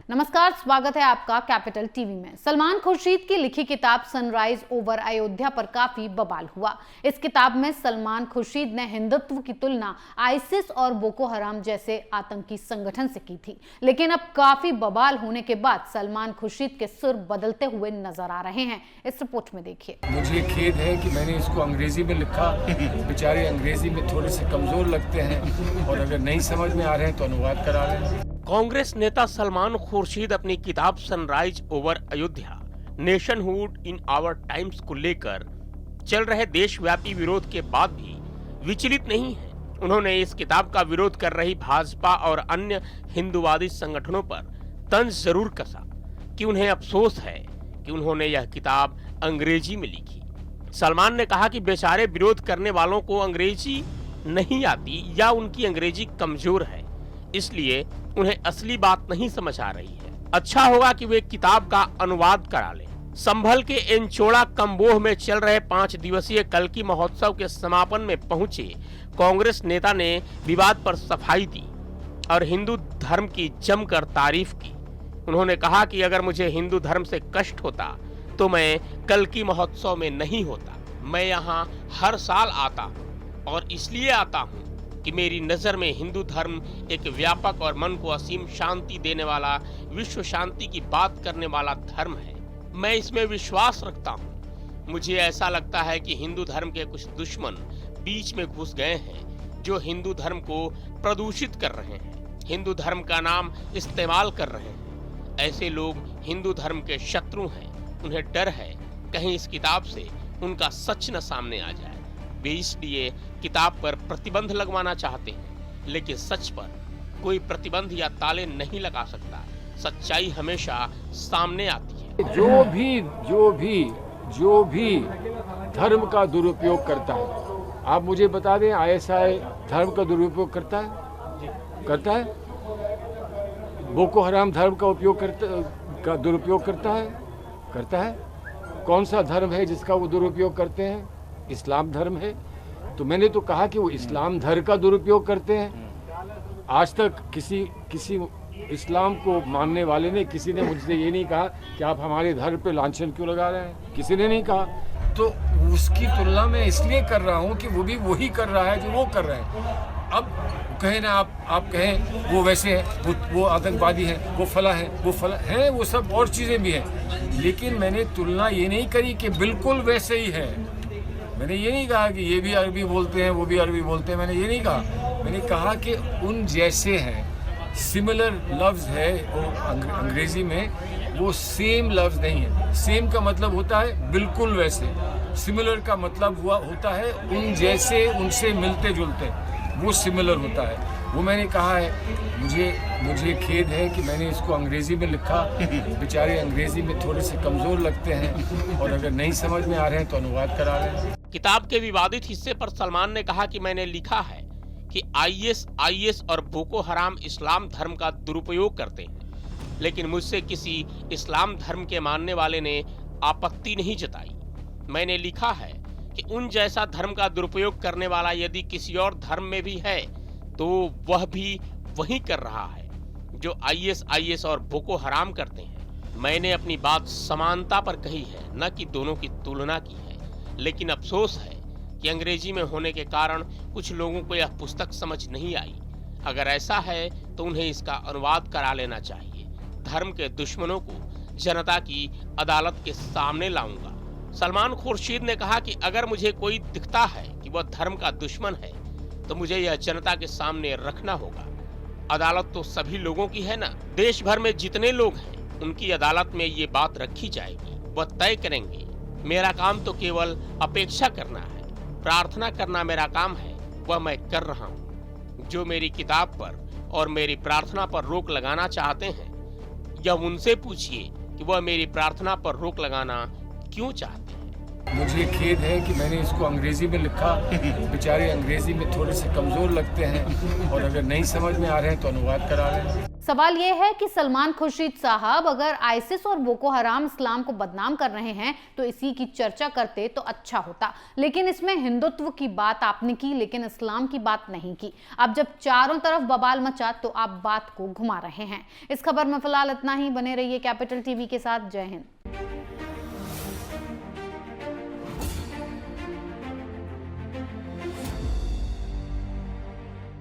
नमस्कार, स्वागत है आपका कैपिटल टीवी में। सलमान खुर्शीद की लिखी किताब सनराइज ओवर अयोध्या पर काफी बवाल हुआ। इस किताब में सलमान खुर्शीद ने हिंदुत्व की तुलना आईसिस और बोको हराम जैसे आतंकी संगठन से की थी, लेकिन अब काफी बवाल होने के बाद सलमान खुर्शीद के सुर बदलते हुए नजर आ रहे हैं। इस रिपोर्ट में देखिए। मुझे खेद है कि मैंने इसको अंग्रेजी में लिखा। बेचारे अंग्रेजी में थोड़े से कमजोर लगते हैं और अगर नहीं समझ में आ रहे हैं तो अनुवाद करा लें। कांग्रेस नेता सलमान खुर्शीद अपनी किताब sunrise over Ayodhya nationhood in our times को लेकर चल रहे देशव्यापी विरोध के बाद भी विचलित नहीं है। उन्होंने इस किताब का विरोध कर रही भाजपा और अन्य हिंदूवादी संगठनों पर तंज जरूर कसा कि उन्हें अफसोस है कि उन्होंने यह किताब अंग्रेजी में लिखी। सलमान ने कहा कि बेचारे विरोध करने वालों को अंग्रेजी नहीं आती या उनकी अंग्रेजी कमजोर है, इसलिए उन्हें असली बात नहीं समझ आ रही है। अच्छा होगा कि वे किताब का अनुवाद करा लें। संभल के एंचोड़ा कम्बोह में चल रहे 5 दिवसीय कल्की महोत्सव के समापन में पहुंचे कांग्रेस नेता ने विवाद पर सफाई दी और हिंदू धर्म की जमकर तारीफ की। उन्होंने कहा कि अगर मुझे हिंदू धर्म से कष्ट होता तो मैं कल्की महोत्सव में नहीं होता। मैं यहाँ हर साल आता और इसलिए आता हूँ कि मेरी नजर में हिंदू धर्म एक व्यापक और मन को असीम शांति देने वाला, विश्व शांति की बात करने वाला धर्म है। मैं इसमें विश्वास रखता हूँ। मुझे ऐसा लगता है कि हिंदू धर्म के कुछ दुश्मन बीच में घुस गए हैं जो हिंदू धर्म को प्रदूषित कर रहे हैं, हिंदू धर्म का नाम इस्तेमाल कर रहे हैं। ऐसे लोग हिंदू धर्म के शत्रु हैं। उन्हें डर है कहीं इस किताब से उनका सच न सामने आ जाए। वे इसलिए किताब पर प्रतिबंध लगवाना चाहते हैं, लेकिन सच पर कोई प्रतिबंध या ताले नहीं लगा सकता। सच्चाई हमेशा सामने आती है। जो भी धर्म का दुरुपयोग करता है, आप मुझे बता दें, आईएसआई धर्म का दुरुपयोग करता है? बोको हराम धर्म का दुरुपयोग करता है? कौन सा धर्म है जिसका वो दुरुपयोग करते हैं? इस्लाम धर्म है। तो मैंने तो कहा कि वो इस्लाम धर्म का दुरुपयोग करते हैं। आज तक किसी इस्लाम को मानने वाले ने, किसी ने मुझसे ये नहीं कहा कि आप हमारे धर्म पे लांछन क्यों लगा रहे हैं। किसी ने नहीं कहा। तो उसकी तुलना मैं इसलिए कर रहा हूँ कि वो भी वही कर रहा है जो वो कर रहे हैं। अब कहें ना, आप कहें वो वैसे है, वो आतंकवादी है, वो फला है, वो सब और चीज़ें भी हैं। लेकिन मैंने तुलना ये नहीं करी कि बिल्कुल वैसे ही है। मैंने ये नहीं कहा कि ये भी अरबी बोलते हैं, वो भी अरबी बोलते हैं। मैंने ये नहीं कहा। मैंने कहा कि उन जैसे हैं। सिमिलर लफ्ज़ है वो अंग्रेज़ी में, वो सेम लफ्ज़ नहीं है। सेम का मतलब होता है बिल्कुल वैसे। सिमिलर का मतलब होता है उन जैसे, उनसे मिलते जुलते, वो सिमिलर होता है। वो मैंने कहा है। मुझे खेद है कि मैंने इसको अंग्रेजी में लिखा। बेचारे अंग्रेजी में थोड़े से कमजोर लगते हैं और अगर नहीं समझ में आ रहे हैं तो अनुवाद करा लें। किताब के विवादित हिस्से पर सलमान ने कहा कि मैंने लिखा है कि आईएस और बोको हराम इस्लाम धर्म का दुरुपयोग करते हैं, लेकिन मुझसे किसी इस्लाम धर्म के मानने वाले ने आपत्ति नहीं जताई। मैंने लिखा है कि उन जैसा धर्म का दुरुपयोग करने वाला यदि किसी और धर्म में भी है तो वह भी वही कर रहा है जो आईएस और बोको हराम करते हैं। मैंने अपनी बात समानता पर कही है, न कि दोनों की तुलना की है। लेकिन अफसोस है कि अंग्रेजी में होने के कारण कुछ लोगों को यह पुस्तक समझ नहीं आई। अगर ऐसा है तो उन्हें इसका अनुवाद करा लेना चाहिए। धर्म के दुश्मनों को जनता की अदालत के सामने लाऊंगा। सलमान खुर्शीद ने कहा कि अगर मुझे कोई दिखता है कि वह धर्म का दुश्मन है तो मुझे यह जनता के सामने रखना होगा। अदालत तो सभी लोगों की है ना। देश भर में जितने लोग हैं उनकी अदालत में ये बात रखी जाएगी, वह तय करेंगे। मेरा काम तो केवल अपेक्षा करना है, प्रार्थना करना मेरा काम है, वह मैं कर रहा हूँ। जो मेरी किताब पर और मेरी प्रार्थना पर रोक लगाना चाहते हैं, या उनसे पूछिए कि वह मेरी प्रार्थना पर रोक लगाना क्यों चाहते हैं। मुझे खेद है कि मैंने इसको अंग्रेजी में लिखा। बेचारे अंग्रेजी में थोड़े से कमजोर लगते हैं और अगर नहीं समझ में आ रहे हैं तो अनुवाद करा लें। सवाल यह है कि सलमान खुर्शीद साहब अगर आईसिस और बोको हराम इस्लाम को बदनाम कर रहे हैं तो इसी की चर्चा करते तो अच्छा होता, लेकिन इसमें हिंदुत्व की बात आपने की लेकिन इस्लाम की बात नहीं की। अब जब चारों तरफ बवाल मचा तो आप बात को घुमा रहे हैं। इस खबर में फिलहाल इतना ही। बने रहिए कैपिटल टीवी के साथ। जय हिंद।